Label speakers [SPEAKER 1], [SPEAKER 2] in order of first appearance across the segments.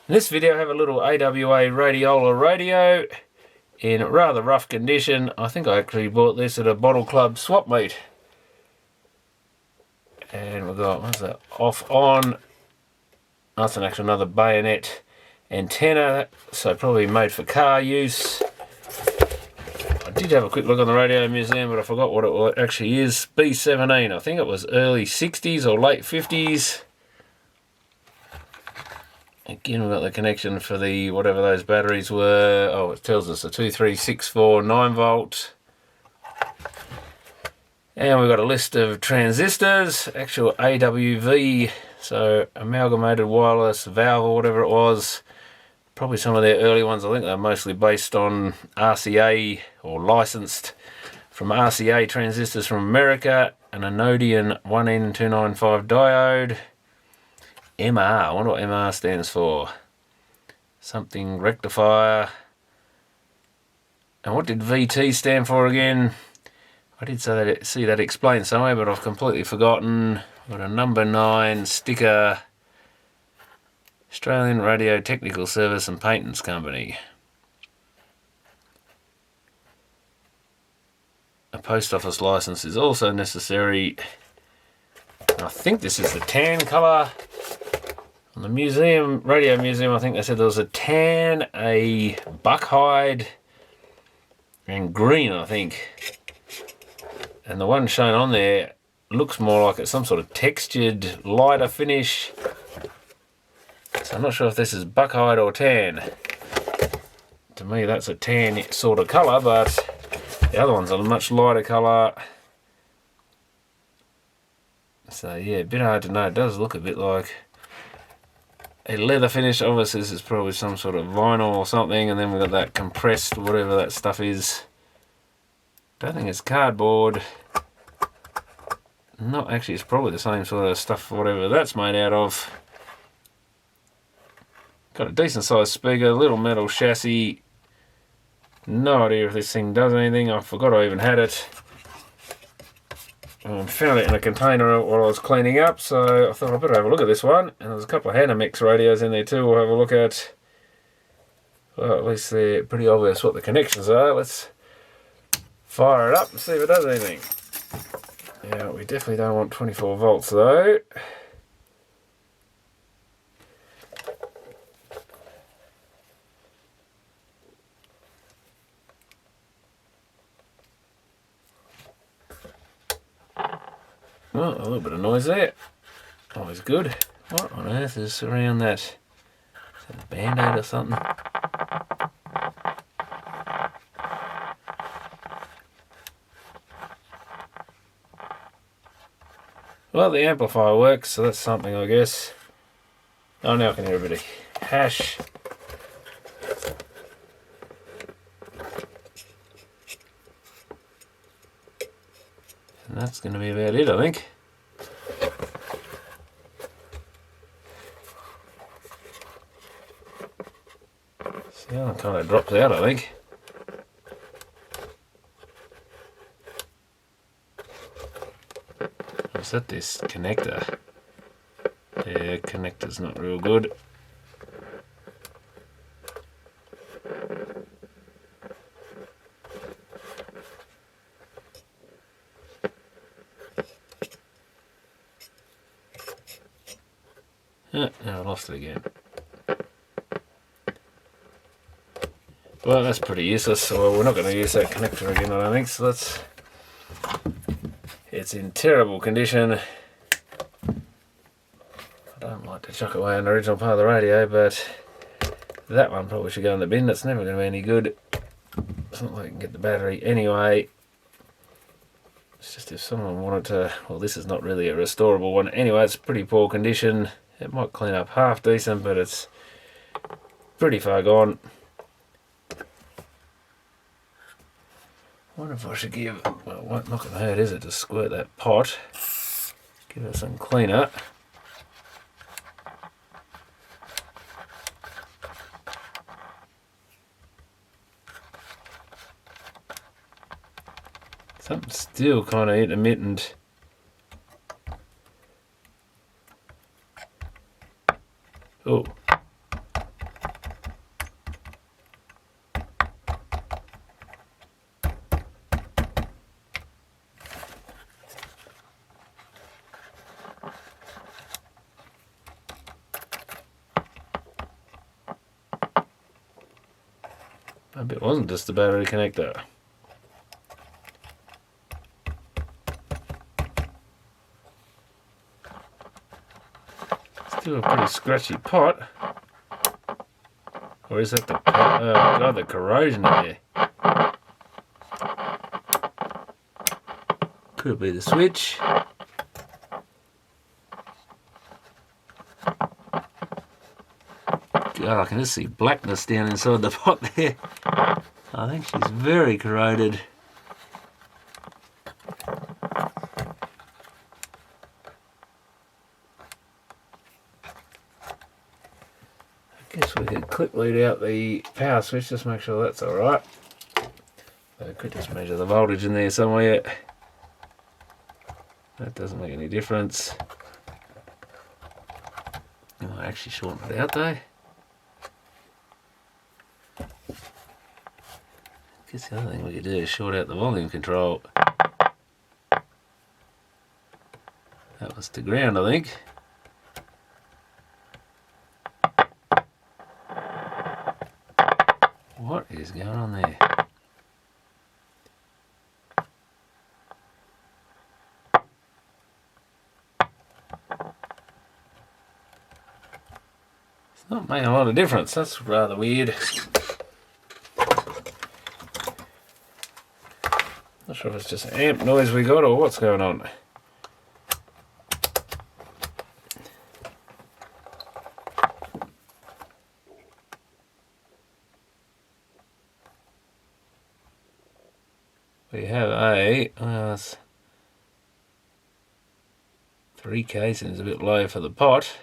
[SPEAKER 1] In this video I have a little AWA radiola radio in rather rough condition. I think I actually bought this at a bottle club swap meet. And we've got, what's that, off on. That's actually another bayonet antenna, so probably made for car use. I did have a quick look on the radio museum, but I forgot what it actually is. B17, I think it was early 60s or late 50s. Again, we've got the connection for the, whatever those batteries were. Oh, it tells us a 2364 9-volt. And we've got a list of transistors, actual AWV, so amalgamated wireless valve or whatever it was. Probably some of their early ones. I think they're mostly based on RCA or licensed from RCA transistors from America. An anodian 1N295 diode. MR, I wonder what MR stands for. Something rectifier. And what did VT stand for again? I did see that explained somewhere, but I've completely forgotten. Got a number 9 sticker. Australian Radio Technical Service and Patents Company. A post office license is also necessary. I think this is the tan colour. On the museum, radio museum, I think they said there was a tan, a buckhide, and green, I think. And the one shown on there looks more like it's some sort of textured, lighter finish. So I'm not sure if this is buckhide or tan. To me, that's a tan sort of colour, but the other one's a much lighter colour. So yeah, a bit hard to know. It does look a bit like a leather finish. Obviously this is probably some sort of vinyl or something, and then we've got that compressed whatever that stuff is. Don't think it's cardboard. No, actually it's probably the same sort of stuff, whatever that's made out of. Got a decent sized speaker, little metal chassis. No idea if this thing does anything. I forgot I even had it. Found it in a container while I was cleaning up, so I thought I'd better have a look at this one. And there's a couple of Hanamix radios in there too we'll have a look at. Well, at least they're pretty obvious what the connections are. Let's fire it up and see if it does anything. Yeah, we definitely don't want 24 volts though. Oh, a little bit of noise there. Always good. What on earth is around that? Is that a band-aid or something? Well, the amplifier works, so that's something, I guess. Oh, now I can hear a bit of hash. And that's going to be about it, I think. See how it kind of drops out, I think. Is that this connector? Yeah, connector's not real good. Oh, now I lost it again. Well, that's pretty useless, so we're not going to use that connector again, I don't think, so let's... It's in terrible condition. I don't like to chuck away an original part of the radio, but that one probably should go in the bin. That's never going to be any good. It's not like I can get the battery anyway. It's just if someone wanted to... Well, this is not really a restorable one. Anyway, it's pretty poor condition. It might clean up half decent, but it's pretty far gone. I wonder if I should give, well, not going to hurt, is it, to squirt that pot. Give it some cleaner. Something's still kind of intermittent. Oh, Maybe it wasn't just the battery connector. Still a pretty scratchy pot. Or is that the pot? Oh god, the corrosion in there. Could be the switch. God, I can just see blackness down inside the pot there. I think she's very corroded. I guess we could clip lead out the power switch, just make sure that's alright. I could just measure the voltage in there somewhere. That doesn't make any difference. You might actually shorten it out though. I guess the other thing we could do is short out the volume control. That was to ground, I think. What is going on there? It's not making a lot of difference. That's rather weird. Not sure if it's just amp noise we got or what's going on. We have a 3K, seems a bit low for the pot.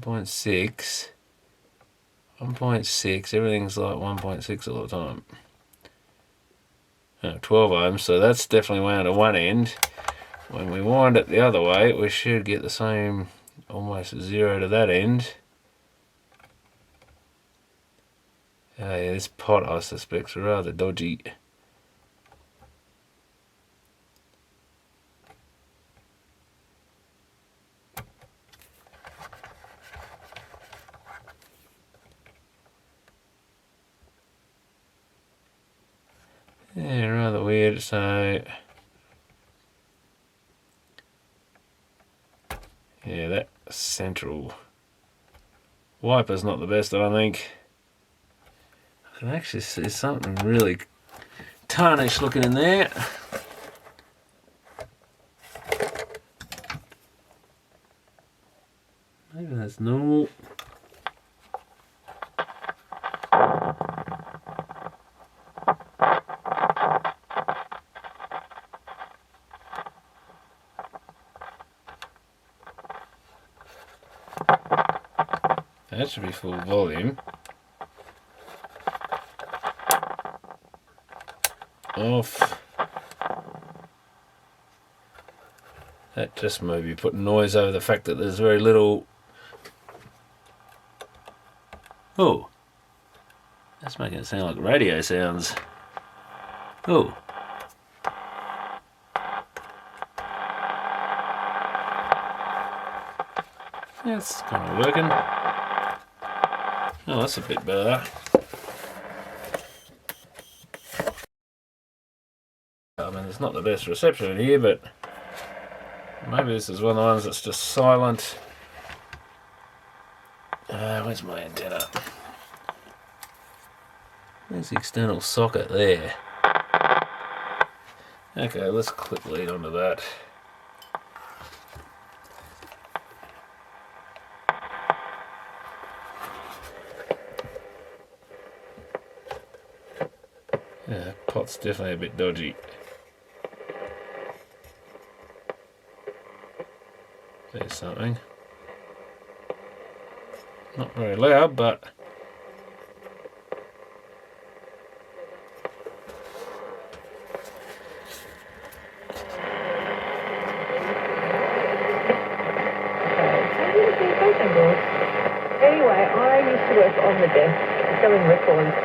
[SPEAKER 1] .6, 1.6, everything's like 1.6 all the time. 12 ohms, so that's definitely wound to one end. When we wind it the other way, we should get the same, almost 0 to that end. Yeah, this pot I suspect is rather dodgy. Yeah, rather weird, so yeah, that central wiper's not the best, I don't think. I can actually see something really tarnished looking in there. Maybe that's normal. That should be full volume. Off. That just maybe put noise over the fact that there's very little. Oh, that's making it sound like radio sounds. Oh. That's kind of working. Oh, that's a bit better. I mean, it's not the best reception in here, but maybe this is one of the ones that's just silent. Where's my antenna? There's the external socket there. Okay, let's clip lead onto that. Yeah, pot's definitely a bit dodgy. There's something. Not very loud, but
[SPEAKER 2] anyway, I used to work on the desk selling records.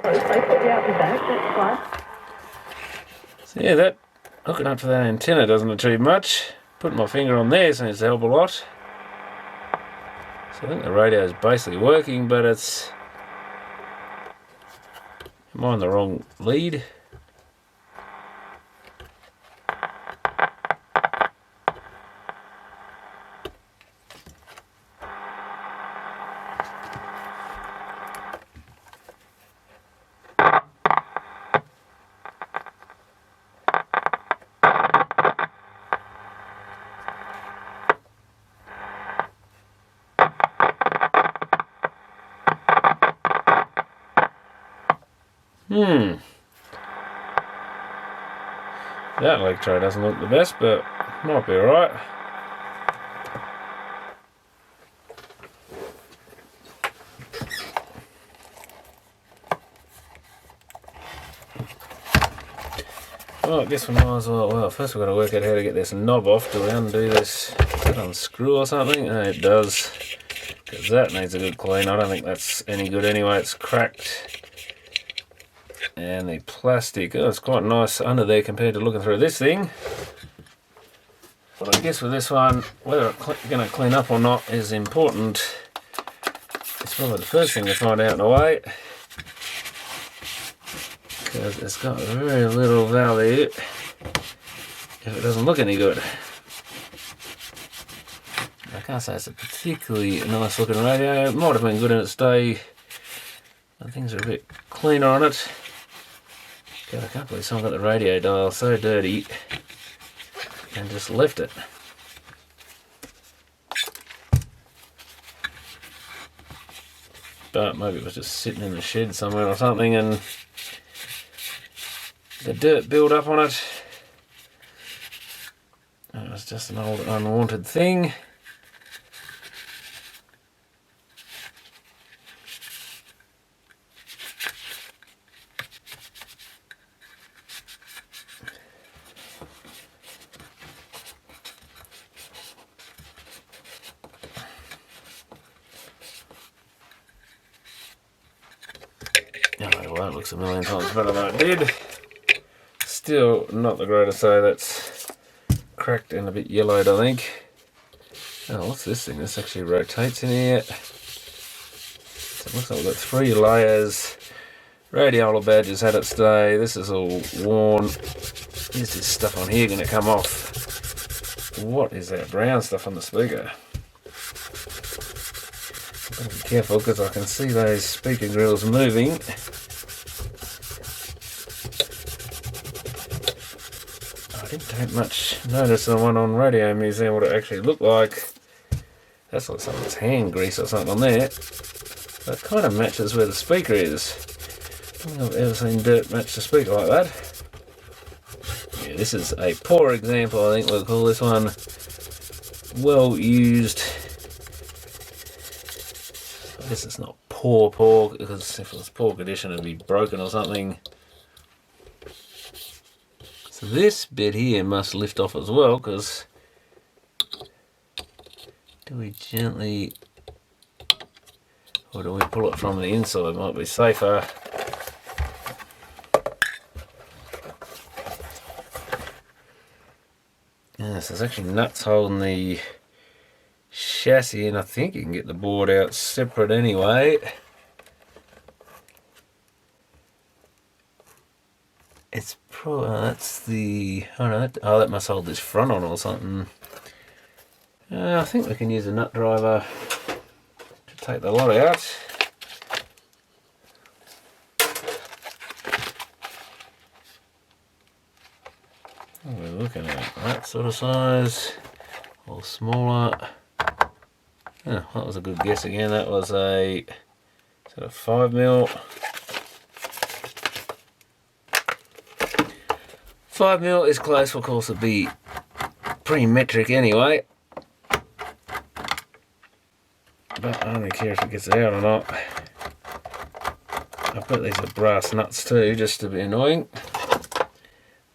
[SPEAKER 2] close. They put you out the back. That's class.
[SPEAKER 1] So yeah, that hooking up to that antenna doesn't achieve much. Putting my finger on there seems to help a lot. So I think the radio is basically working, but it's... am I on the wrong lead? That electrode doesn't look the best, but might be alright. Well, I guess we might as well, first we've got to work out how to get this knob off. Do we undo this? Does that unscrew or something? No, it does. Because that needs a good clean. I don't think that's any good anyway. It's cracked. And the plastic, oh, it's quite nice under there compared to looking through this thing. But I guess with this one, whether it's going to clean up or not is important. It's probably the first thing to find out in a way. Because it's got very little value if it doesn't look any good. I can't say it's a particularly nice looking radio. It might have been good in its day. But things are a bit cleaner on it. God, I can't believe someone got the radio dial so dirty and just left it. But maybe it was just sitting in the shed somewhere or something and the dirt built up on it. It was just an old unwanted thing. Oh, well, that looks a million times better than it did. Still not the greatest, so that's cracked and a bit yellowed, I think. Oh, what's this thing? This actually rotates in here. So it looks like we've got 3 layers. Radiola badge has had its day. This is all worn. Is this stuff on here going to come off? What is that brown stuff on the speaker? Gotta be careful because I can see those speaker grills moving. I didn't take much notice of the one on Radio Museum what it actually looked like. That's like someone's hand grease or something on there. But it kind of matches where the speaker is. I don't think I've ever seen dirt match the speaker like that. Yeah, this is a poor example, I think we'll call this one. Well used. I guess it's not poor, because if it was poor condition it'd be broken or something. So this bit here must lift off as well, because do we gently, or do we pull it from the inside? Might be safer. Yes, there's actually nuts holding the chassis, and I think you can get the board out separate anyway. It's probably, that's the, oh no, that must hold this front on or something. I think we can use a nut driver to take the lot out. What are we looking at? That sort of size, or smaller. Oh, that was a good guess again. That was a sort of 5mm. 5mm is close. Of course, it'd be pre-metric anyway. But I don't care if it gets out or not. I bet these are brass nuts too, just to be annoying.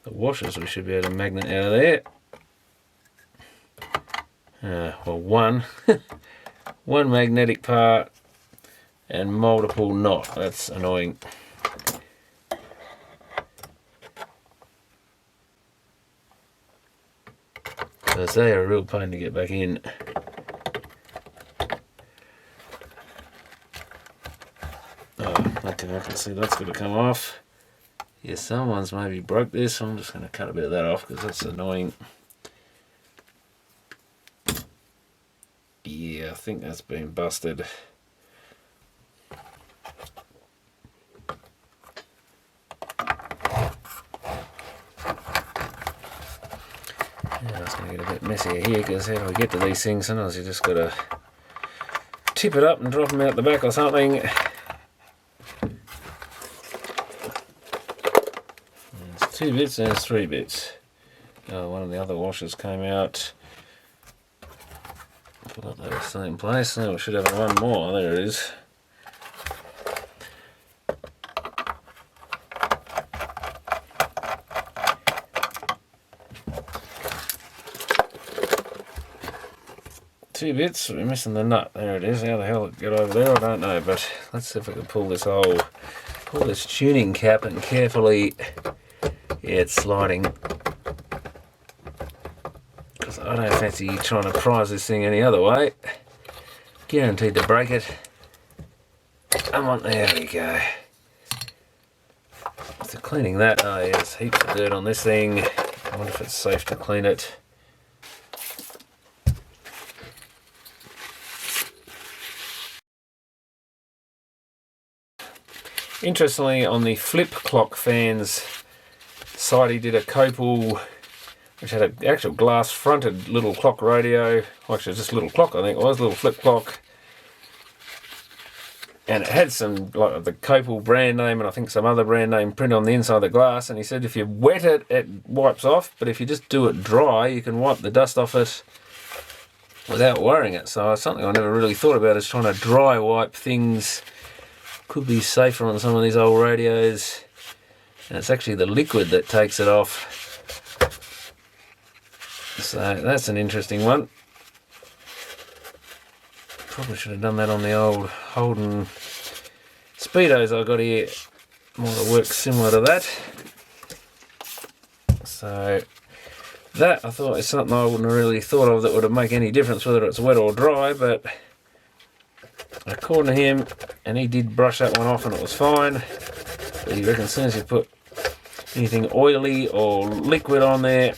[SPEAKER 1] The washers we should be able to magnet out of there. Well, one. One magnetic part and multiple not. That's annoying. Because they are a real pain to get back in. Oh, okay, I can see that's going to come off. Yeah, someone's maybe broke this. I'm just going to cut a bit of that off because that's annoying. Yeah, I think that's been busted. Yeah, it's going to get a bit messier here because how do we get to these things? Sometimes you just got to tip it up and drop them out the back or something. There's 2 bits and there's 3 bits. Oh, one of the other washers came out. I forgot they were still in place. Now we should have one more. There it is. Two bits, we're missing the nut. There it is. How the hell it got over there, I don't know, but let's see if I can pull this tuning cap and carefully, yeah, it's sliding. Because I don't fancy trying to prise this thing any other way. Guaranteed to break it. Come on, there we go. After cleaning that, oh yeah, there's heaps of dirt on this thing. I wonder if it's safe to clean it. Interestingly, on the flip clock fan's side, he did a Copal, which had an actual glass fronted little clock radio. Well, actually, just a little clock, I think it was, a little flip clock. And it had some, like the Copal brand name and I think some other brand name print on the inside of the glass. And he said if you wet it, it wipes off. But if you just do it dry, you can wipe the dust off it without wearing it. So it's something I never really thought about, is trying to dry wipe things. Could be safer on some of these old radios, and it's actually the liquid that takes it off. So that's an interesting one. Probably should have done that on the old Holden Speedos I got here. Might have worked similar to that. So that I thought is something I wouldn't have really thought of that would have make any difference whether it's wet or dry, but according to him, and he did brush that one off and it was fine, but he reckons as soon as you put anything oily or liquid on there,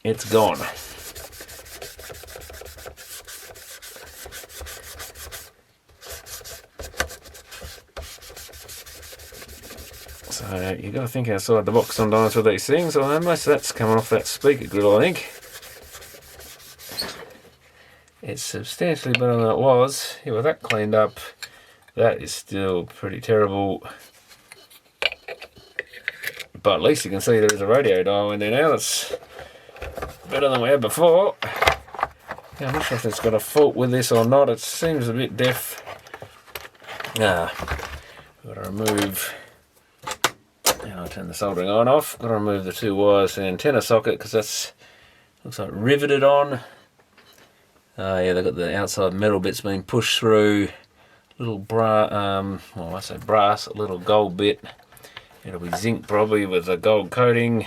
[SPEAKER 1] it's gone. So you got to think outside the box sometimes with these things. Although most of that's coming off that speaker grill, I think. It's substantially better than it was. Yeah, with that cleaned up, that is still pretty terrible. But at least you can see there is a radio dial in there now. It's better than we had before. Yeah, I'm not sure if it's got a fault with this or not. It seems a bit deaf. Got to remove. Now I'll turn the soldering iron off. Got to remove the 2 wires to the antenna socket because that's looks like riveted on. Yeah, they've got the outside metal bits being pushed through. Little well, I say brass, a little gold bit. It'll be zinc probably with a gold coating.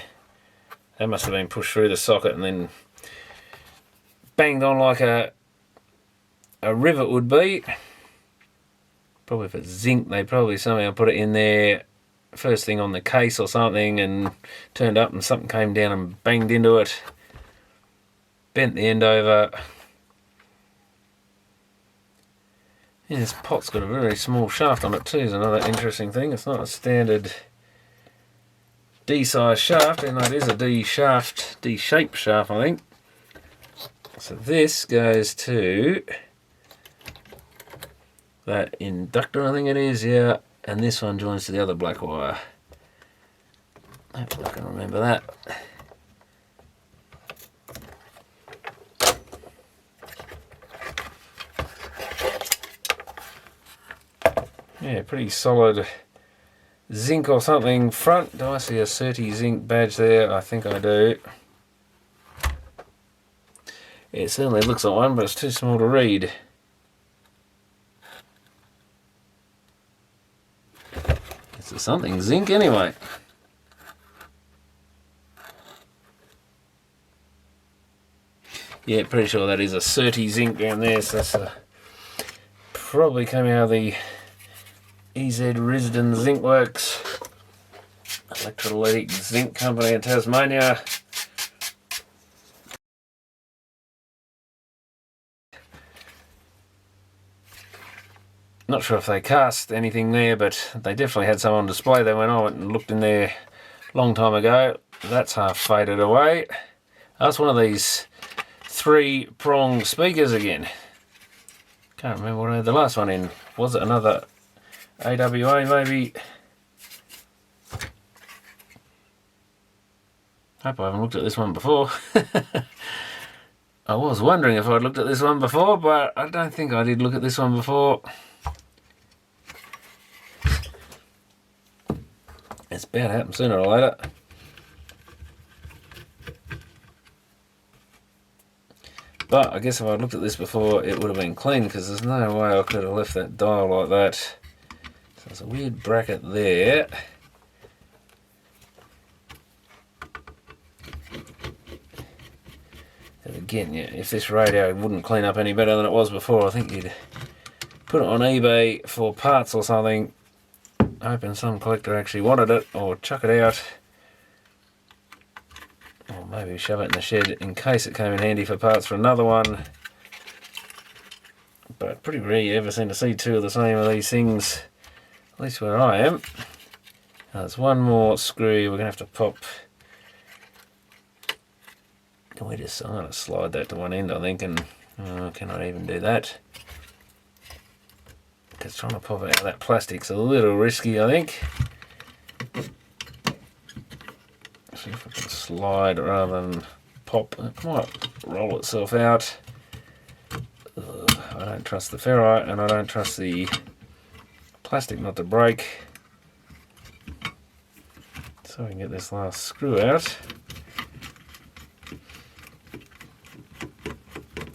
[SPEAKER 1] That must have been pushed through the socket and then banged on like a rivet would be. Probably if it's zinc, they probably somehow put it in there first thing on the case or something and turned up and something came down and banged into it. Bent the end over. Yeah, this pot's got a very small shaft on it too, is another interesting thing. It's not a standard D-size shaft, and that is a D-shaped shaft, I think. So this goes to that inductor, I think it is, yeah, and this one joins to the other black wire. Hopefully I can remember that. Yeah, pretty solid zinc or something front. Do I see a CERTI zinc badge there? I think I do. It certainly looks like one, but it's too small to read. So something zinc anyway. Yeah, pretty sure that is a 30 zinc down there, so that's probably came out of the EZ Risden Zinc Works, electrolytic zinc company in Tasmania. Not sure if they cast anything there, but they definitely had some on display there when I went and looked in there a long time ago. That's half faded away. That's one of these 3-prong speakers again. Can't remember what I had the last one in. Was it another AWA maybe? Hope I haven't looked at this one before. I was wondering if I'd looked at this one before, but I don't think I did look at this one before. It's bound to happen sooner or later. But I guess if I'd looked at this before, it would have been clean, because there's no way I could have left that dial like that. So there's a weird bracket there. And again, yeah, if this radio wouldn't clean up any better than it was before, I think you'd put it on eBay for parts or something, hoping some collector actually wanted it, or chuck it out, or maybe shove it in the shed in case it came in handy for parts for another one. But pretty rare you ever seem to see two of the same of these things, at least where I am. Now there's one more screw we're going to have to pop. Can we just, I'm going to slide that to one end, I think, and cannot even do that. Because trying to pop it out of that plastic's a little risky, I think. See if I can slide rather than pop. It might roll itself out. I don't trust the ferrite, and I don't trust the plastic not to break. So we can get this last screw out.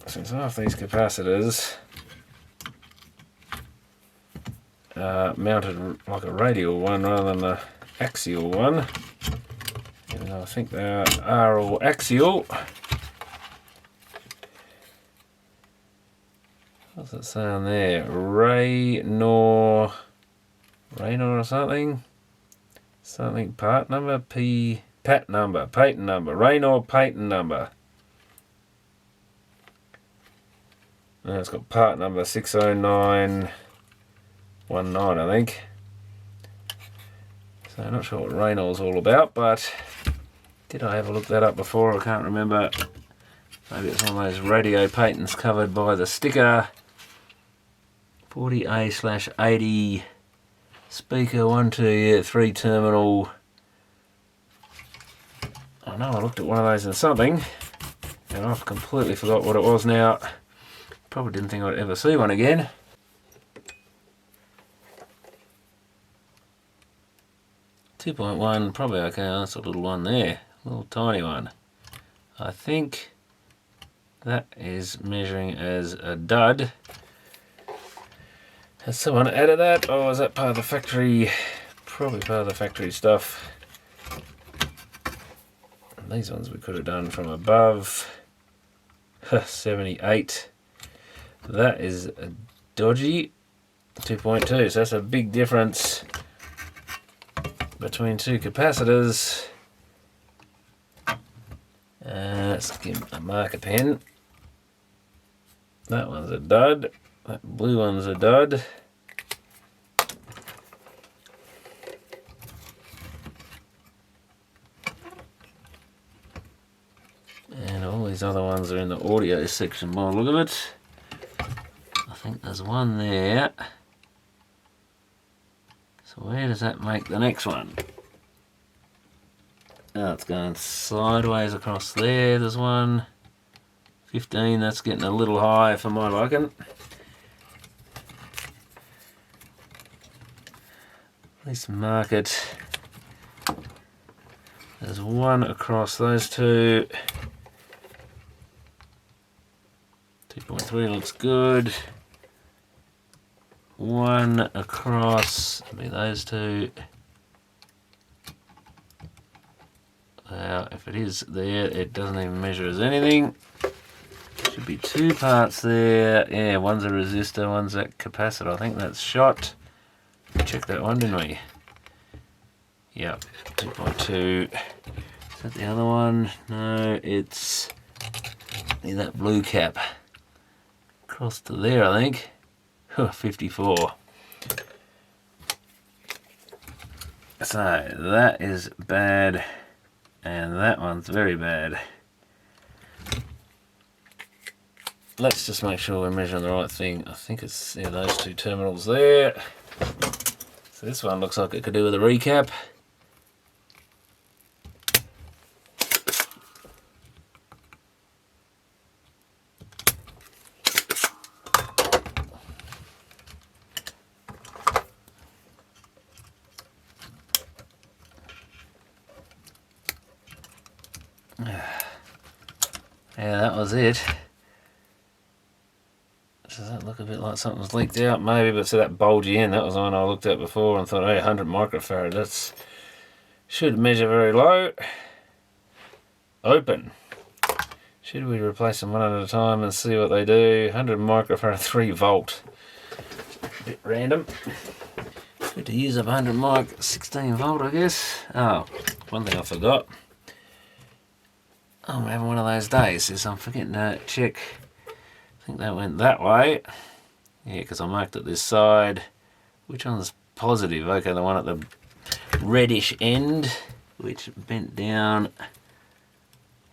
[SPEAKER 1] Since half these capacitors mounted like a radial one rather than an axial one, even though I think they are all axial. What's it say on there? Raynor or something? Something part number? Patent number. Raynor patent number. And it's got part number 60919, I think. So I'm not sure what Raynor's all about, but did I ever look that up before? I can't remember. Maybe it's one of those radio patents covered by the sticker. 40A/80 speaker 1, 2, 3 terminal. I know I looked at one of those in something, and I've completely forgot what it was now. Probably didn't think I'd ever see one again. .1, probably okay. That's a little one there, a little tiny one. I think that is measuring as a dud. Has someone added that, or is that part of the factory? Probably part of the factory stuff. And these ones we could have done from above. 78. That is a dodgy. 2.2, so that's a big difference between two capacitors. Let's give a marker pen. That one's a dud. That blue one's a dud. And all these other ones are in the audio section by the look of it. I think there's one there. So where does that make the next one? Oh, it's going sideways across there. There's one. 15, that's getting a little high for my liking. Let's mark it. There's one across those two. 2.3 looks good. One across, maybe those two. If it is there, it doesn't even measure as anything. Should be 2 parts there. Yeah, one's a resistor, one's a capacitor. I think that's shot. We checked that one, didn't we? Yep, 2.2. Is that the other one? No, it's that blue cap. Across to there, I think. 54. So that is bad, and that one's very bad. Let's just make sure we're measuring the right thing. I think it's those 2 terminals there. So this one looks like it could do with a recap. Yeah, that was it. Does that look a bit like something's leaked out? Maybe, but see that bulgy end, that was the one I looked at before and thought, hey, 100 microfarad, that's should measure very low. Open. Should we replace them one at a time and see what they do? 100 microfarad, 3 volt. A bit random. Good to use up 100 mic, 16 volt, I guess. Oh, one thing I forgot. I'm having one of those days, is I'm forgetting to check. I think that went that way. Yeah, because I marked it this side. Which one's positive? Okay, the one at the reddish end, which bent down.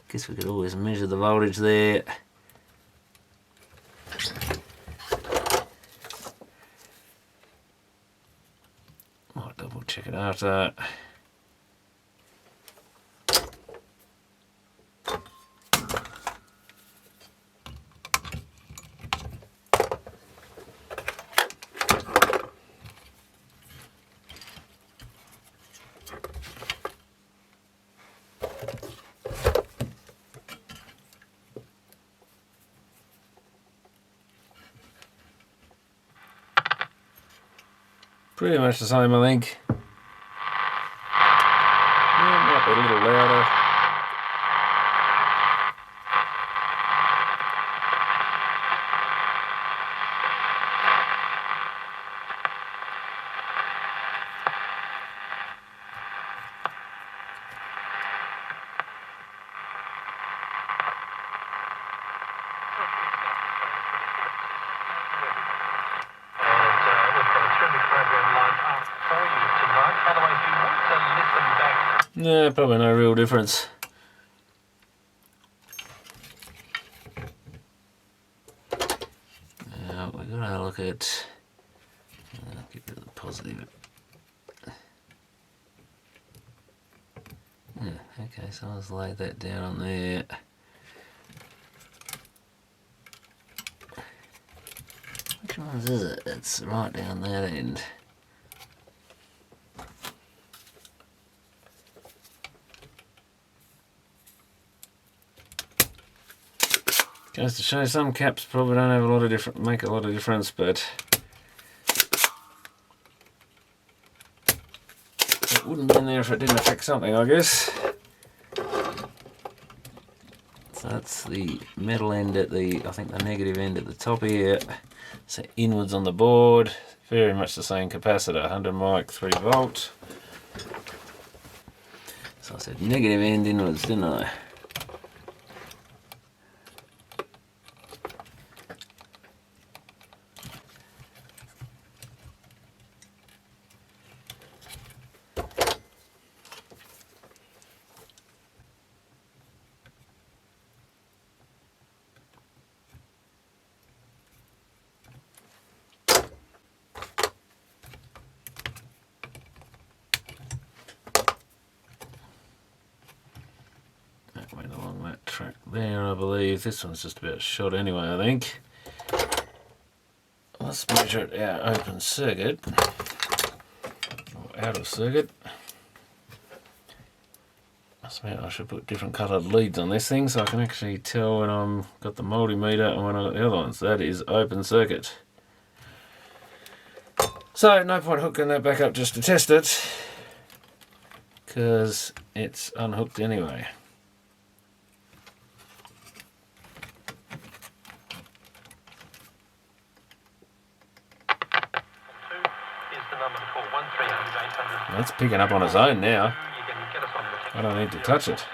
[SPEAKER 1] Guess we could always measure the voltage there. Might double check it after. Pretty much the same, I think. Yeah, might be a little louder. No, probably no real difference. Now we've got to look at. Get rid of the positive. Yeah, okay, so I'll just lay that down on there. Which ones is it? It's right down that end. Goes to show some caps probably don't have a lot of make a lot of difference, but it wouldn't be in there if it didn't affect something, I guess. So that's the metal end at the, I think the negative end at the top here. So inwards on the board, very much the same capacitor, 100 mic, 3 volt. So I said negative end inwards, didn't I? Went along that track there, I believe. This one's just about shot anyway, I think. Let's measure it out open circuit, or out of circuit. I should put different coloured leads on this thing so I can actually tell when I'm got the multimeter and when I've got the other ones. That is open circuit. So no point hooking that back up just to test it, because it's unhooked anyway. That's picking up on its own now. I don't need to touch it.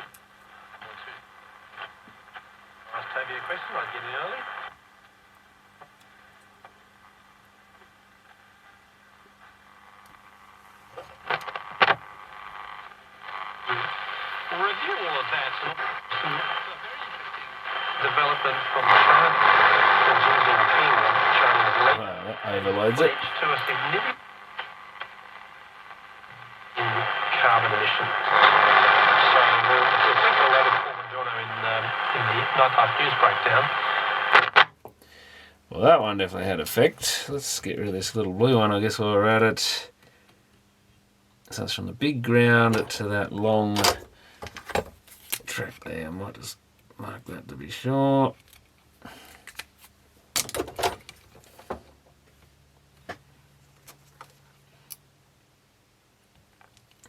[SPEAKER 3] Review all of that. So, a very interesting development from the current Transistor team showing as late.
[SPEAKER 1] Wow, that overloads it.
[SPEAKER 3] To a significant in carbon emissions. So we'll think on that with Paul in the nighttime news breakdown.
[SPEAKER 1] Well, that one definitely had effect. Let's get rid of this little blue one, I guess, while we're at it. So it's from the big ground to that long track there. I might just mark that to be sure.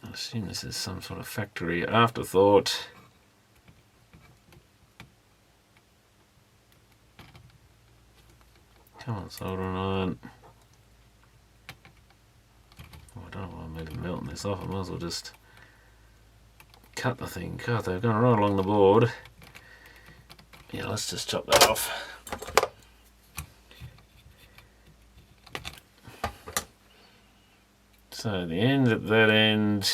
[SPEAKER 1] I assume this is some sort of factory afterthought. Come on, soldering iron. Oh, I don't know why I'm even melting this off. I might as well just cut the thing. God, they've gone right along the board. Yeah, let's just chop that off. So the end at that end,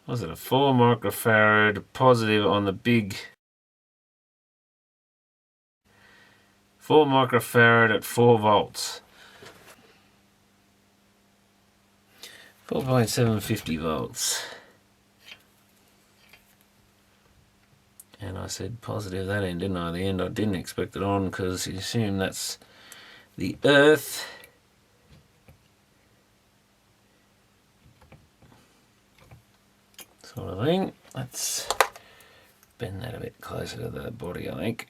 [SPEAKER 1] was it a 4 microfarad positive on the big 4 microfarad at 4 volts. 4.750 volts. And I said positive that end, didn't I? The end I didn't expect it on because you assume that's the earth. Sort of thing. Let's bend that a bit closer to the body, I think.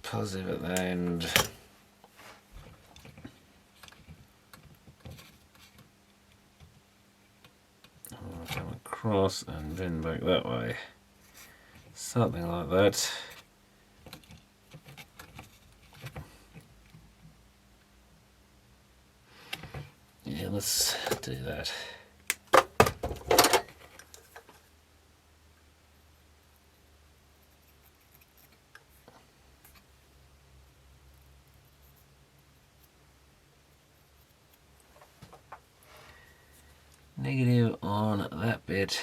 [SPEAKER 1] Positive at the end. I'll come across and bend back that way. Something like that. Yeah, let's do that. Negative on that bit.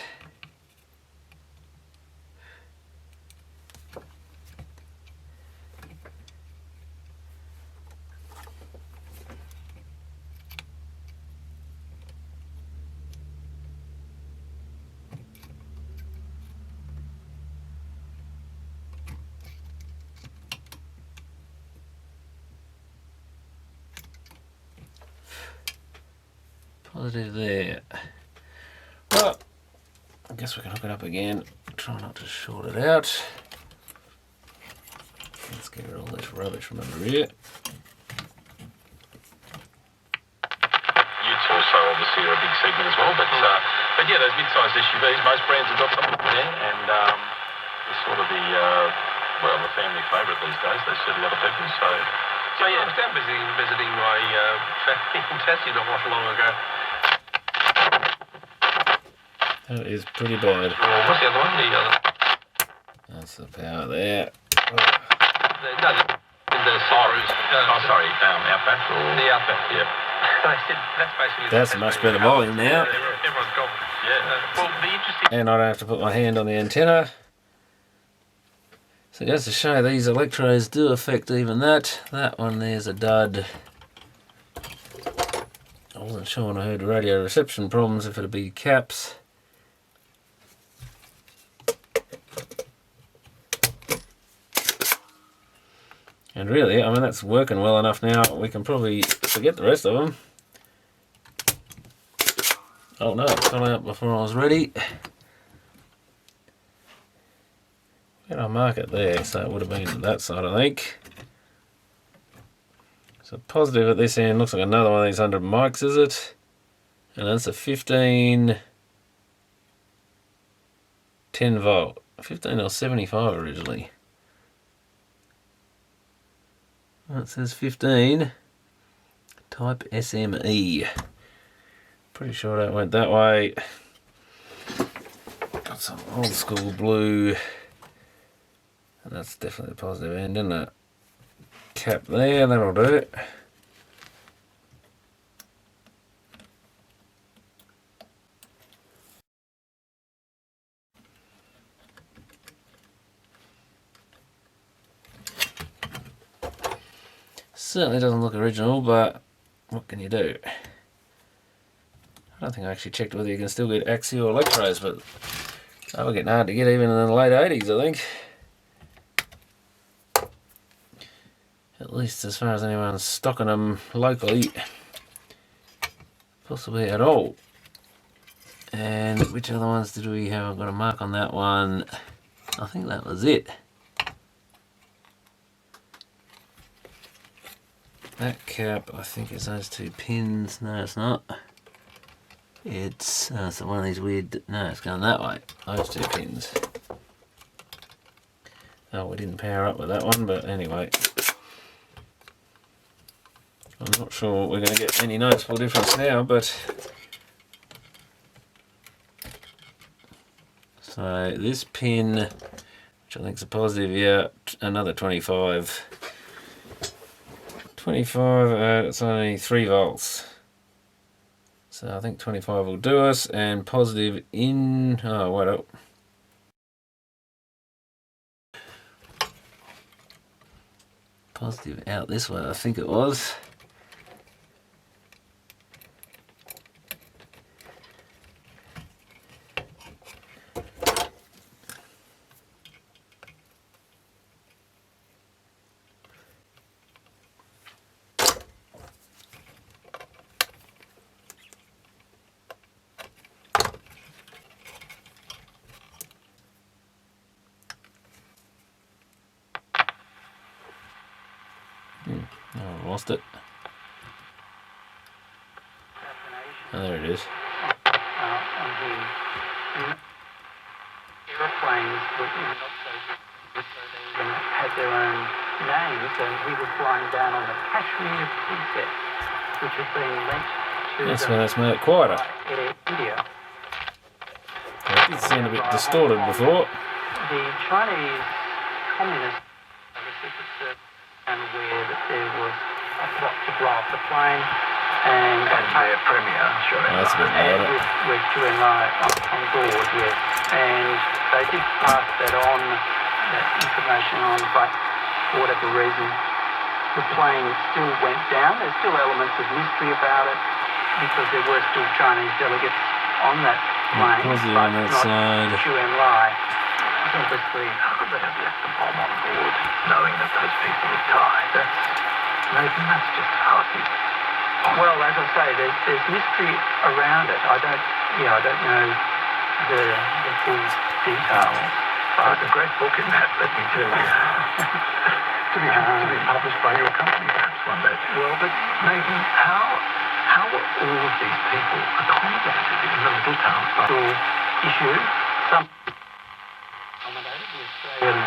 [SPEAKER 1] Positive there. Well, I guess we can hook it up again. Try not to short it out. Let's get rid of all this rubbish from under here.
[SPEAKER 3] Utes also obviously are a big segment as well, but yeah, those mid-sized SUVs, most brands have got something there, and it's sort of the family favourite these days. They suit a lot of people. So yeah, I was down visiting my family in Tassie not long ago.
[SPEAKER 1] That is pretty bad.
[SPEAKER 3] Oh, what's the other one? The other.
[SPEAKER 1] That's the power there. Oh.
[SPEAKER 3] The Cyrus. Sorry, Outback. The Outback, yeah. That's basically.
[SPEAKER 1] That's much better volume now.
[SPEAKER 3] Everyone's gone. Yeah. Well, the interesting.
[SPEAKER 1] And I don't have to put my hand on the antenna. So it goes to show these electrodes do affect even that. That one there's a dud. I wasn't sure when I heard radio reception problems if it'd be caps. And really, I mean, that's working well enough now. We can probably forget the rest of them. Oh no, it fell out before I was ready. And I'll mark it there, so it would have been that side, I think. So positive at this end, looks like another one of these 100 mics, is it? And that's a 15, 10 volt. 15 or 75 originally. Well, it says 15, type SME. Pretty sure that went that way. Got some old school blue. And that's definitely the positive end, isn't it? Cap there, that'll do it. Certainly doesn't look original, but what can you do? I don't think I actually checked whether you can still get axial electrodes, but they were getting hard to get even in the late 80s, I think. At least as far as anyone's stocking them locally, possibly at all. And which other ones did we have? I've got a mark on that one. I think that was it. That cap, I think it's those two pins. No, it's not. It's so one of these weird. No, it's going that way. Those two pins. Oh, we didn't power up with that one, but anyway. I'm not sure we're going to get any noticeable difference now, but so this pin, which I think is a positive, yeah, another 25. 25, it's only 3 volts. So I think 25 will do us, and positive in, oh, wait up. Positive out this way, I think it was. Oh, I lost it. Oh, there it is.
[SPEAKER 4] On the aeroplanes were not so good, so they even had their own names, and he was flying down on the Kashmir preset, which has been lent to
[SPEAKER 1] That's where that's made it quieter.
[SPEAKER 4] Air India.
[SPEAKER 1] It did sound a bit distorted before.
[SPEAKER 4] The Chinese Communist Secret Service unaware that there was a plot to blow up the plane, and
[SPEAKER 3] their premier, sure.
[SPEAKER 1] Oh, that's a bit louder.
[SPEAKER 4] with July on board, yes. And they did pass that on, that information on, but for whatever reason, the plane still went down. There's still elements of mystery about it, because there were still Chinese delegates on that plane,
[SPEAKER 1] Positive
[SPEAKER 4] but
[SPEAKER 1] on that
[SPEAKER 4] not
[SPEAKER 1] side.
[SPEAKER 4] July. Obviously,
[SPEAKER 3] How could they have left the bomb on board, knowing that those people would die? That's just hardly.
[SPEAKER 4] well, as I say, there's mystery around it. I don't know the full details.
[SPEAKER 3] There's a great book in that, let me tell you. to be published by your company, perhaps one day.
[SPEAKER 4] Well, but
[SPEAKER 3] Nathan, how were all of these people accommodated in the little town?
[SPEAKER 4] still issue some accommodated the Australian.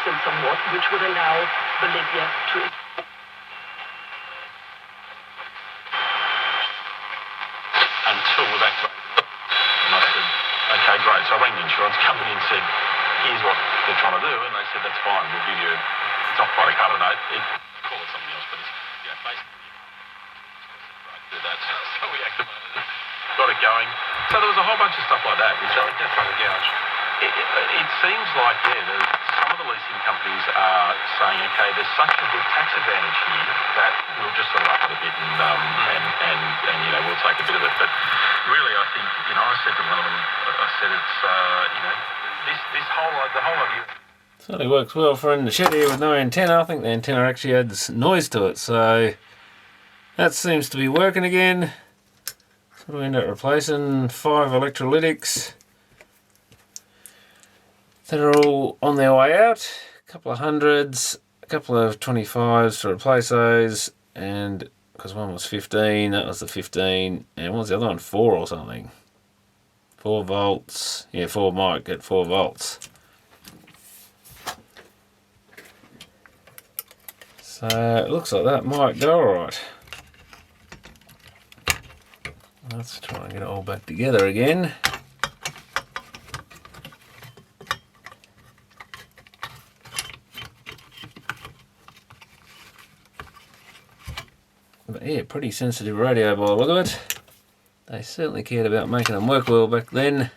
[SPEAKER 5] Them somewhat, which would allow Bolivia to.
[SPEAKER 3] Until we've activated. And I said, okay, great. So I rang the insurance company and said, here's what they're trying to do. And they said, that's fine. We'll give you, it's not quite a carbonate. Call it something else, but it's, basically, do that. So we activated it, got it going. So there was a whole bunch of stuff like that, which I definitely gouge. It seems like, some of the leasing companies are saying, okay, there's such a good tax advantage here that we'll just sort of up it a bit and we'll take a bit of it. But really, I think, I said to one of them, I said, it's, this whole the whole of you.
[SPEAKER 1] Certainly works well for in the shed here with no antenna. I think the antenna actually adds noise to it, so that seems to be working again. So we end up replacing 5 electrolytics that are all on their way out. A couple of hundreds, a couple of 25s to replace those, and because one was 15, that was the 15, and what was the other one? 4 or something. 4 volts. Yeah, 4 might get 4 volts. So it looks like that might go alright. Let's try and get it all back together again. But yeah, pretty sensitive radio by the look of it. They certainly cared about making them work well back then.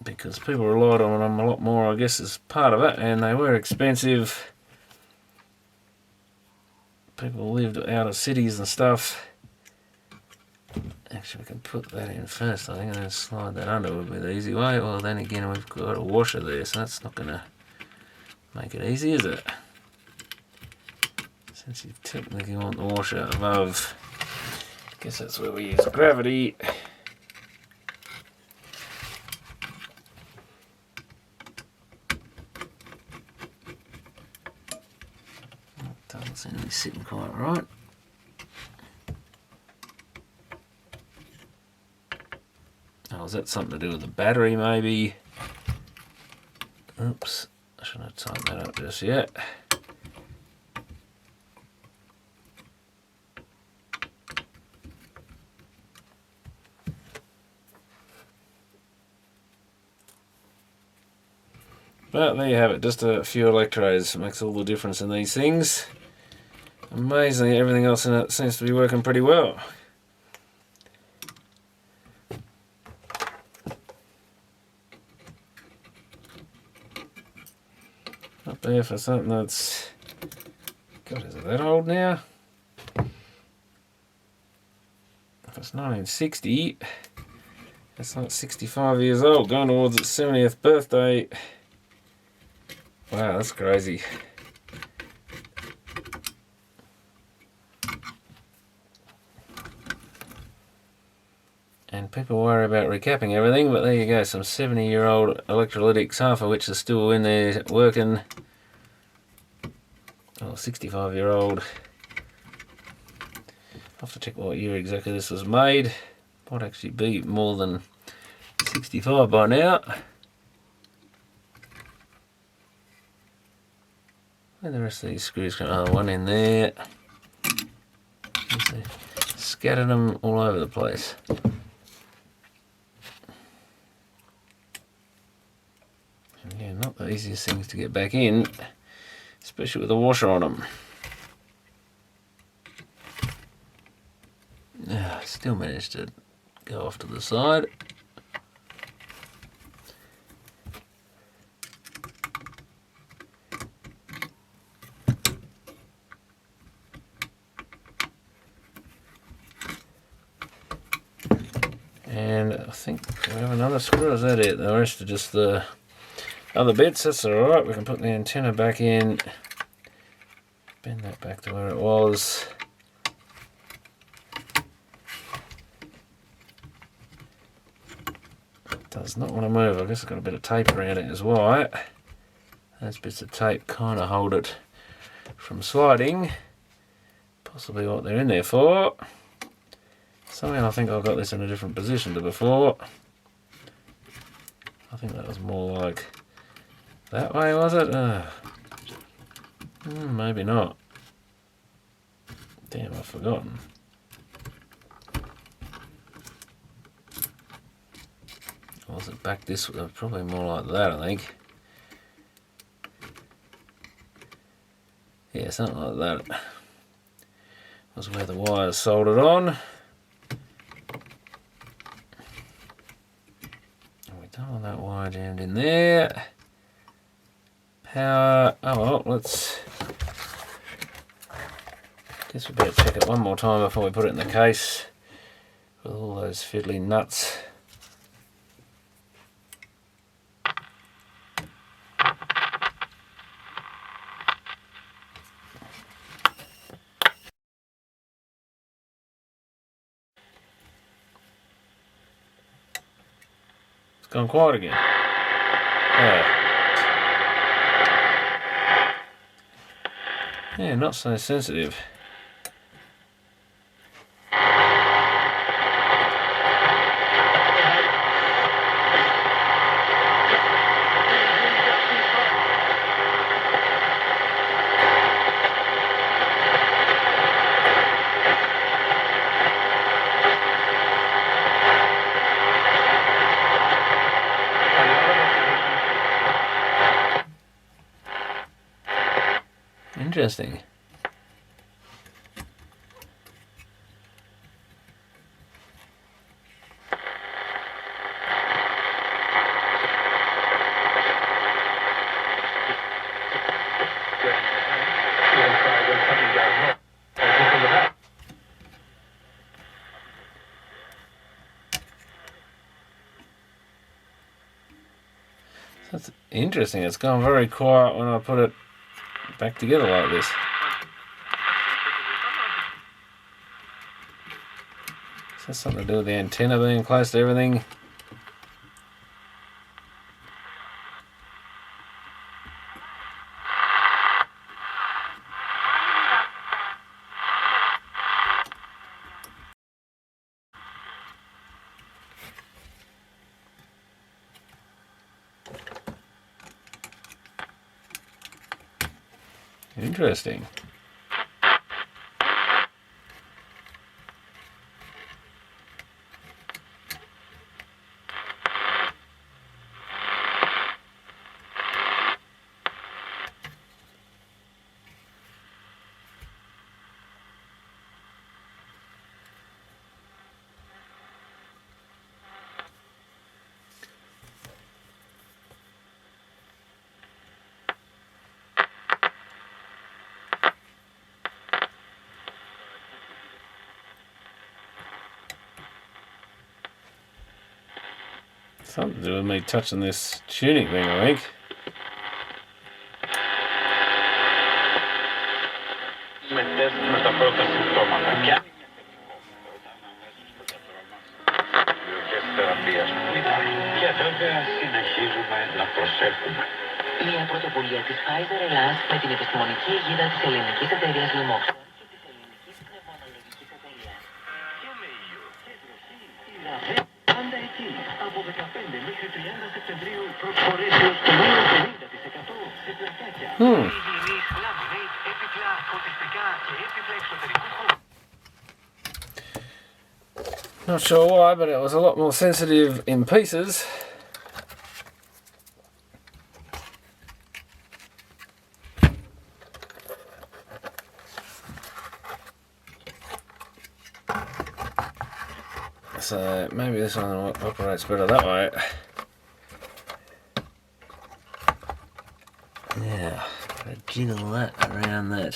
[SPEAKER 1] Because people relied on them a lot more, I guess, as part of it, and they were expensive. People lived out of cities and stuff. Actually, we can put that in first, I think, and then slide that under would be the easy way. Well, then again, we've got a washer there, so that's not going to make it easy, is it? Since you technically want the washer above, I guess that's where we use gravity. Doesn't seem to be sitting quite right. Oh, is that something to do with the battery, maybe? Oops, I shouldn't have tightened that up just yet. But there you have it, just a few electrodes. It makes all the difference in these things. Amazingly, everything else in it seems to be working pretty well. Up there for something that's... God, is it that old now? If it's 1960, it's not 65 years old, going towards its 70th birthday. Wow, that's crazy. And people worry about recapping everything, but there you go, some 70-year-old electrolytics, half of which are still in there working. Oh, 65-year-old. I'll have to check what year exactly this was made. Might actually be more than 65 by now. Where the rest of these screws go? Oh, one in there. Scattered them all over the place. And yeah, not the easiest things to get back in, especially with a washer on them. Still managed to go off to the side. And I think we have another screw, is that it? The rest are just the other bits, that's alright. We can put the antenna back in, bend that back to where it was. It does not want to move. I guess it's got a bit of tape around it as well. Those bits of tape kind of hold it from sliding. Possibly what they're in there for. Somehow I think I've got this in a different position to before. I think that was more like that way, was it? Maybe not. Damn, I've forgotten. Or was it back this way? Probably more like that, I think. Yeah, something like that. Was where the wires soldered on. Oh, that wire jammed in there. Power. Oh well, let's Guess we better check it one more time before we put it in the case with all those fiddly nuts. It's gone quiet again. Yeah, not so sensitive. Interesting. That's interesting. It's gone very quiet when I put it back together like this. Is that something to do with the antenna being close to everything? Interesting. Something to do with me touching this tuning thing, I think.
[SPEAKER 3] Με τα πρώτα συμπτώματα. Θεραπείας που μιλάει. Και βέβαια συνεχίζουμε να προσέχουμε.
[SPEAKER 6] Μια πρωτοβουλία της Pfizer Ελλάς με την επιστημονική αιγίδα της ελληνικής εταιρείας Λοιμόξ και της ελληνικής πνευμονολογικής εταιρείας. Και με ΙΟ και βροχή, πάντα εκεί. Από 15 μέχρι 30 Σεπτεμβρίου προσφορές έως το μείον 50% σε πλακάκια. Υγιεινής, laminate, έπιπλα, φωτιστικά και έπιπλα εξωτερικού χώρου.
[SPEAKER 1] Not sure why, but it was a lot more sensitive in pieces. So maybe this one operates better that way. Yeah, gotta jiggle that around that.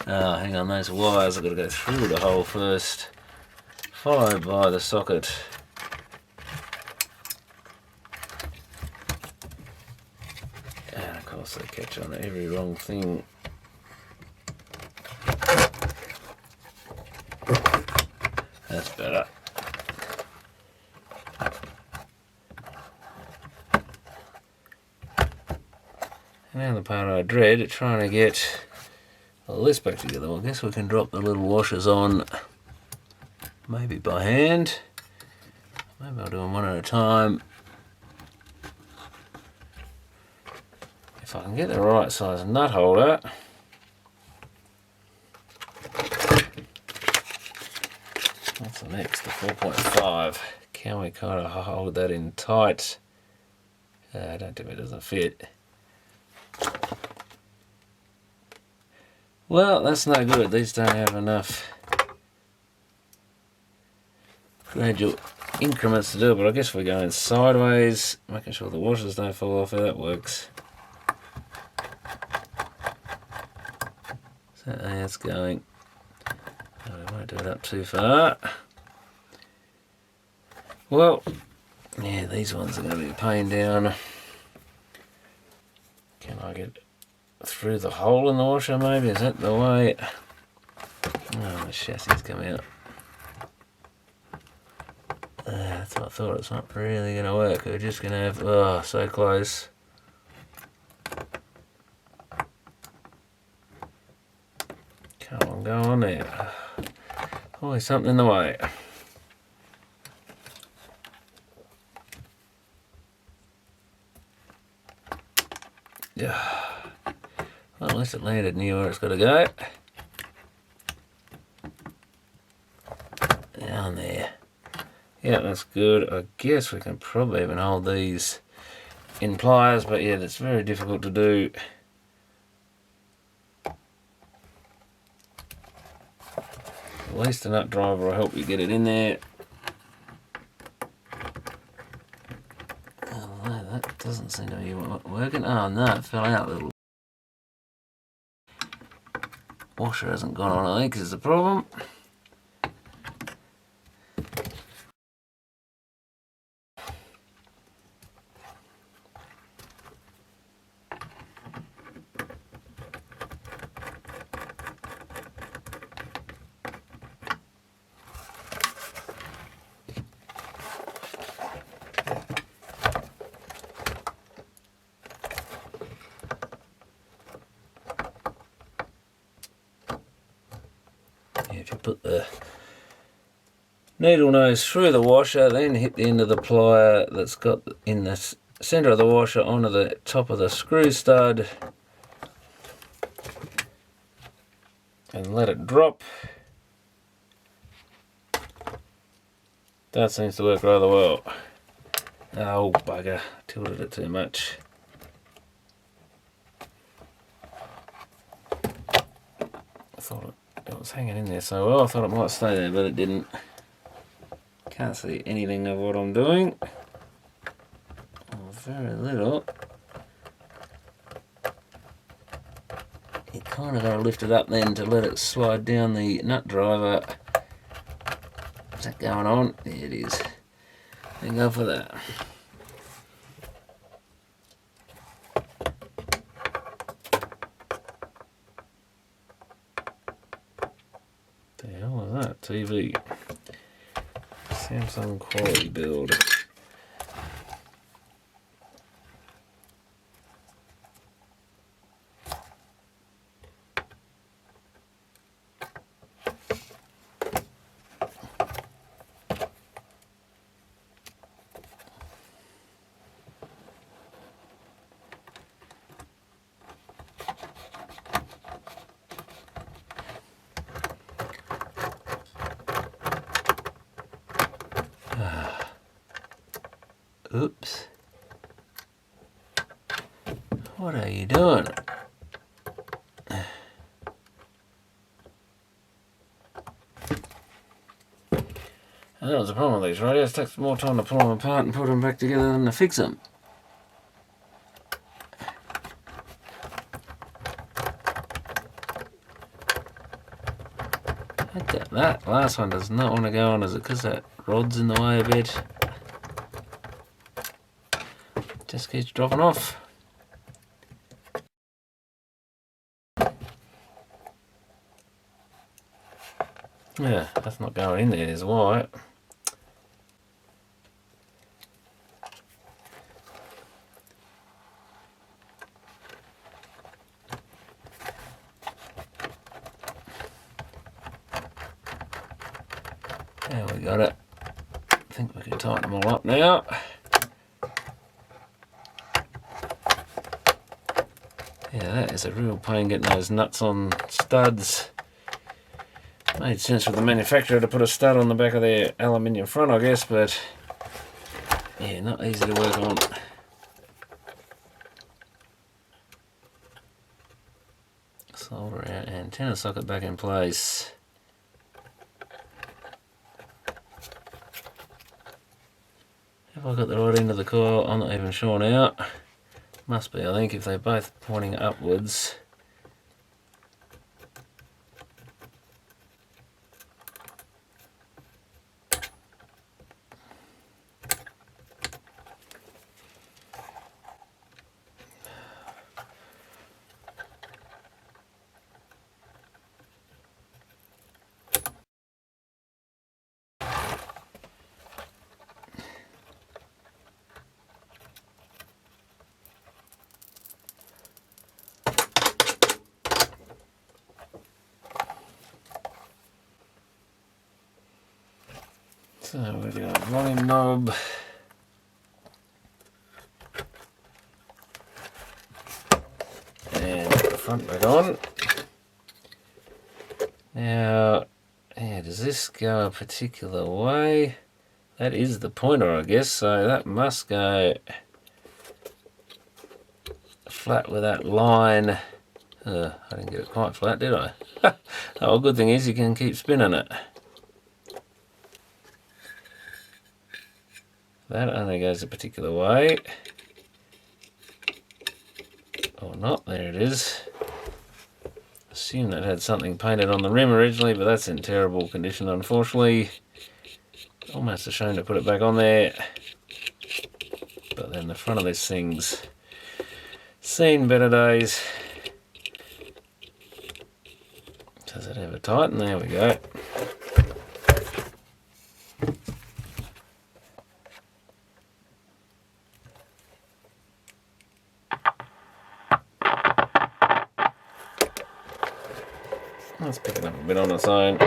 [SPEAKER 1] Oh, hang on, those wires have got to go through the hole first, followed by the socket. And of course they catch on to every wrong thing. That's better. Now the part I dread, trying to get all this back together. Well, I guess we can drop the little washers on, maybe by hand. Maybe I'll do them one at a time. If I can get the right size nut holder. What's the next? The 4.5. Can we kind of hold that in tight? I don't think it doesn't fit. Well, that's no good. These don't have enough gradual increments to do it, but I guess we're going sideways, making sure the washers don't fall off. How that works. So that's going. I won't do it up too far. Well, yeah, these ones are going to be a pain down. Can I get through the hole in the washer maybe? Is that the way? Oh, the chassis come out. That's what I thought. It's not really going to work. We're just going to have... Oh, so close. Come on, go on there. Always something in the way. Yeah. Well, at least it landed near where it's got to go. Down there. Yeah, that's good. I guess we can probably even hold these in pliers, but yeah, that's very difficult to do. At least a nut driver will help you get it in there. Oh, no, that doesn't seem to be working. Oh no, it fell out a little. Washer hasn't gone on, I think, is the problem. If you put the needle nose through the washer, then hit the end of the plier that's got in the centre of the washer onto the top of the screw stud and let it drop. That seems to work rather well. Oh bugger, tilted it too much. I thought it was hanging in there so well, I thought it might stay there, but it didn't. Can't see anything of what I'm doing. Oh, very little. You kind of got to lift it up then to let it slide down the nut driver. Is that going on? There it is. Then go for that. The hell is that? TV. Samsung quality build. Oops. What are you doing? And that was the problem with these radios. It takes more time to pull them apart and put them back together than to fix them. Look at that. Last one does not want to go on. Is it because that rod's in the way a bit? Just keeps dropping off. Yeah, that's not going in there, is why. There we got it. I think we can tighten them all up now. Yeah, that is a real pain getting those nuts on studs. Made sense for the manufacturer to put a stud on the back of their aluminium front, I guess, but yeah, not easy to work on. Solder our antenna socket back in place. Have I got the right end of the coil? I'm not even sure now. Must be, I think, if they're both pointing upwards. So we've got a volume knob. And put the front back on. Now, yeah, does this go a particular way? That is the pointer, I guess, so that must go flat with that line. I didn't get it quite flat, did I? Oh, well, good thing is you can keep spinning it. That only goes a particular way. Or not, there it is. Assume that had something painted on the rim originally, but that's in terrible condition, unfortunately. Almost a shame to put it back on there. But then the front of this thing's seen better days. Does it ever tighten? There we go. Let's pick it up a bit on its own.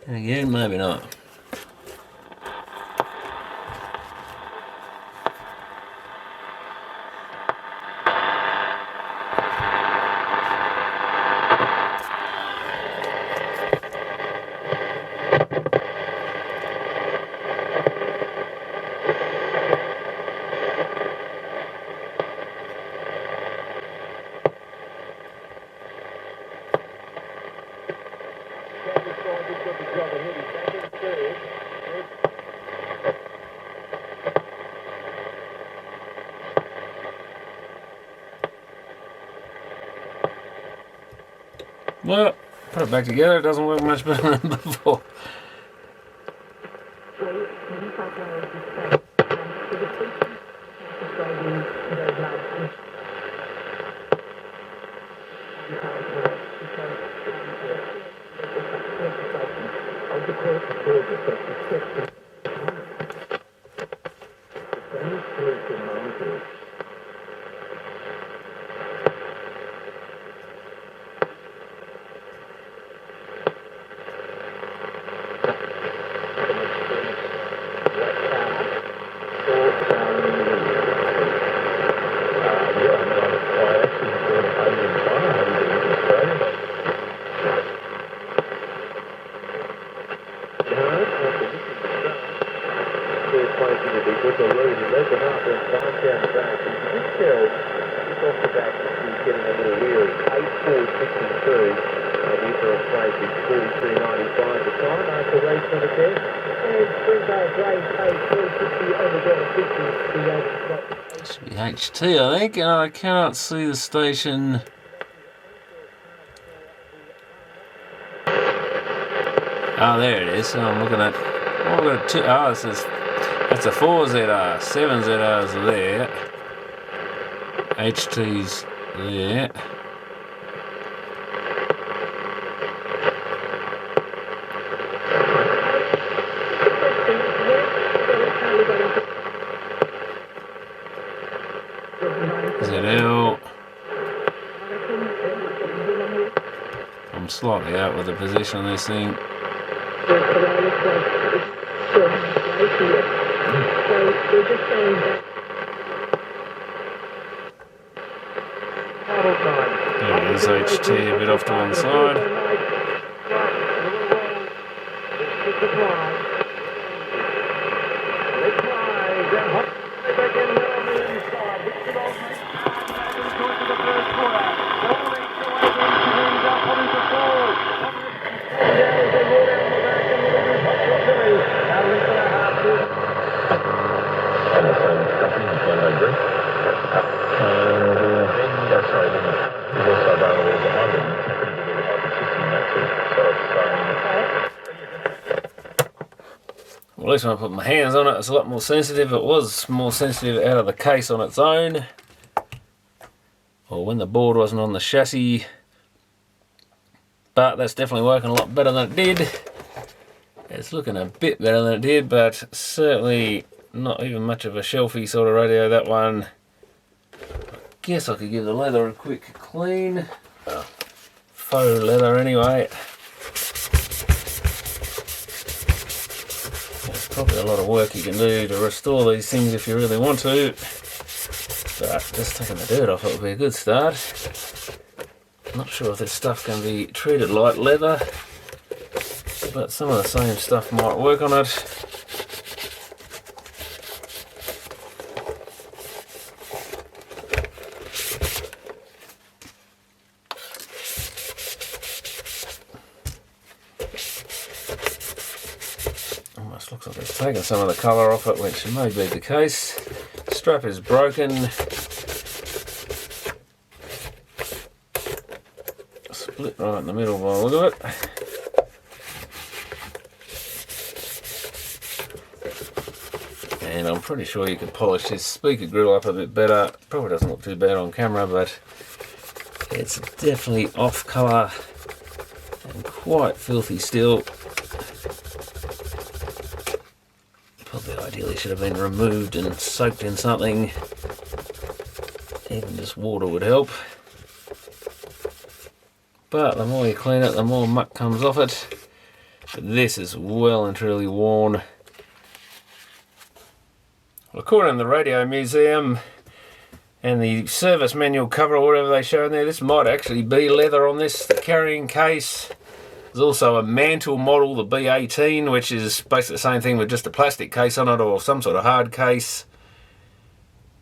[SPEAKER 1] And again, maybe not. Well, put it back together, it doesn't work much better than before. Should be HT, I think, and I cannot see the station. Oh, there it is. So I'm looking at. Oh, I've got two. Oh, it says that's a 4ZR, 7ZR's there. HT's there. ZL. I'm slightly out with the position on this thing. There it is, HT a bit off to one side. Well, at least when I put my hands on it, it's a lot more sensitive. It was more sensitive out of the case on its own, or when the board wasn't on the chassis. But that's definitely working a lot better than it did. It's looking a bit better than it did, but certainly not even much of a shelfy sort of radio, that one. I guess I could give the leather a quick clean. Faux leather anyway. There's probably a lot of work you can do to restore these things if you really want to. But just taking the dirt off it would be a good start. Not sure if this stuff can be treated like leather, but some of the same stuff might work on it. Almost looks like it's taken some of the colour off it, which may be the case. Strap is broken. Split right in the middle by the look of it. And I'm pretty sure you could polish this speaker grill up a bit better. Probably doesn't look too bad on camera, but it's definitely off colour and quite filthy still. Probably ideally should have been removed and soaked in something. Even just water would help. But the more you clean it, the more muck comes off it. But this is well and truly worn. According to the Radio Museum and the service manual cover or whatever they show in there, this might actually be leather on this, the carrying case. There's also a mantle model, the B18, which is basically the same thing with just a plastic case on it or some sort of hard case.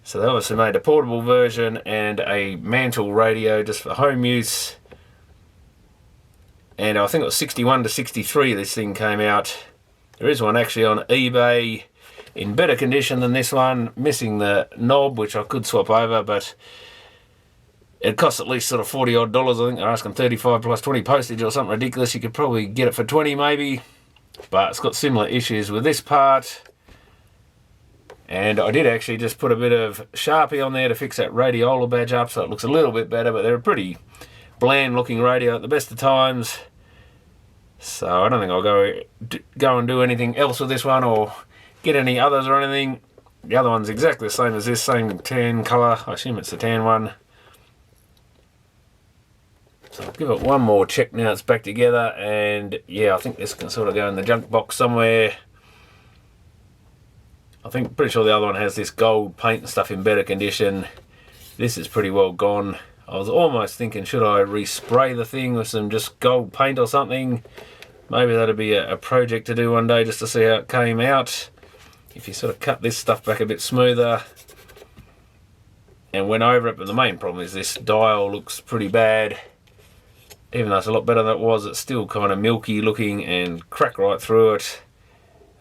[SPEAKER 1] So they obviously made a portable version and a mantle radio just for home use. And I think it was 61 to 63 this thing came out. There is one actually on eBay in better condition than this one, missing the knob, which I could swap over, but it costs at least sort of $40 odd. I think they're asking 35 plus 20 postage or something ridiculous. You could probably get it for 20 maybe, but it's got similar issues with this part. And I did actually just put a bit of Sharpie on there to fix that radiola badge up so it looks a little bit better, but they're a pretty bland looking radio at the best of times. So I don't think I'll go and do anything else with this one or get any others or anything. The other one's exactly the same as this, same tan colour. I assume it's the tan one. So I'll give it one more check now it's back together, and yeah, I think this can sort of go in the junk box somewhere. I think pretty sure the other one has this gold paint and stuff in better condition. This is pretty well gone. I was almost thinking, should I respray the thing with some just gold paint or something? Maybe that'd be a project to do one day just to see how it came out. If you sort of cut this stuff back a bit smoother and went over it, but the main problem is this dial looks pretty bad. Even though it's a lot better than it was, it's still kind of milky looking and cracked right through it.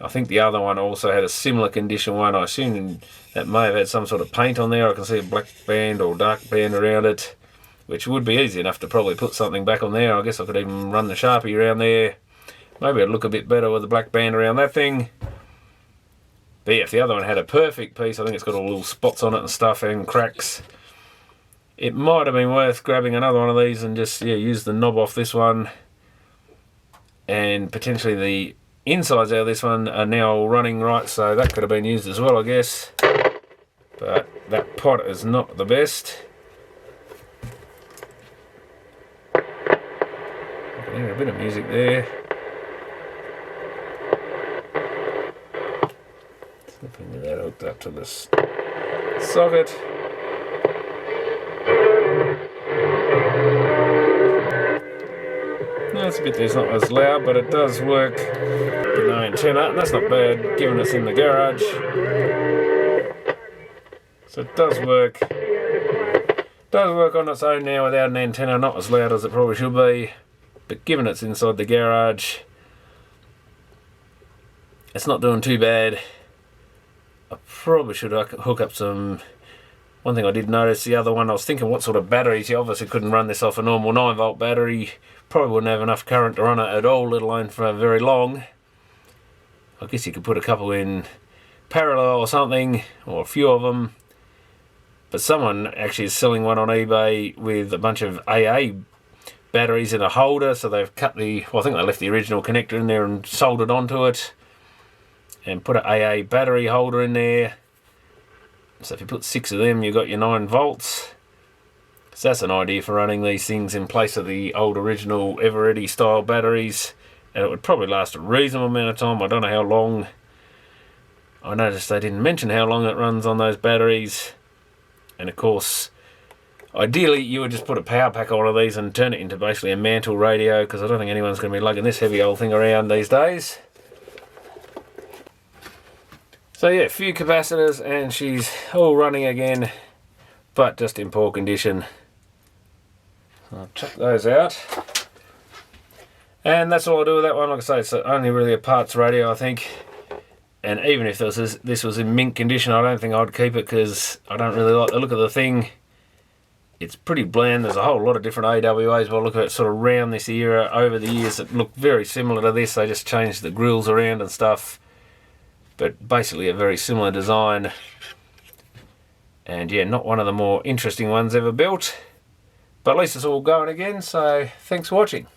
[SPEAKER 1] I think the other one also had a similar condition one. I assume that may have had some sort of paint on there. I can see a black band or dark band around it, which would be easy enough to probably put something back on there. I guess I could even run the Sharpie around there. Maybe it'd look a bit better with the black band around that thing. But yeah, if the other one had a perfect piece, I think it's got all little spots on it and stuff and cracks. It might have been worth grabbing another one of these and just use the knob off this one. And potentially the insides out of this one are now running right, so that could have been used as well, I guess. But that pot is not the best. I can hear a bit of music there. Slipping with that hooked up to this socket. That's a bit there, it's not as loud, but it does work. No antenna, and that's not bad given it's in the garage. So it does work. Does work on its own now without an antenna, not as loud as it probably should be. But given it's inside the garage, it's not doing too bad. I probably should hook up some... One thing I did notice, the other one, I was thinking what sort of batteries. You obviously couldn't run this off a normal 9-volt battery. Probably wouldn't have enough current to run it at all, let alone for very long. I guess you could put a couple in parallel or something, or a few of them. But someone actually is selling one on eBay with a bunch of AA batteries in a holder, so they've cut the... Well, I think they left the original connector in there and soldered onto it. and put an AA battery holder in there. So if you put 6 of them, you've got your 9 volts. So that's an idea for running these things in place of the old original Eveready style batteries. And it would probably last a reasonable amount of time. I don't know how long. I noticed they didn't mention how long it runs on those batteries. And of course, ideally you would just put a power pack on one of these and turn it into basically a mantle radio, because I don't think anyone's going to be lugging this heavy old thing around these days. So yeah, a few capacitors and she's all running again, but just in poor condition. I'll chuck those out. And that's all I'll do with that one. Like I say, it's only really a parts radio, I think. And even if this was in mint condition, I don't think I'd keep it, because I don't really like the look of the thing. It's pretty bland. There's a whole lot of different AWAs, but I look at it sort of around this era, over the years, that look very similar to this. They just changed the grills around and stuff. But basically a very similar design. And yeah, not one of the more interesting ones ever built. But at least it's all going again, so thanks for watching.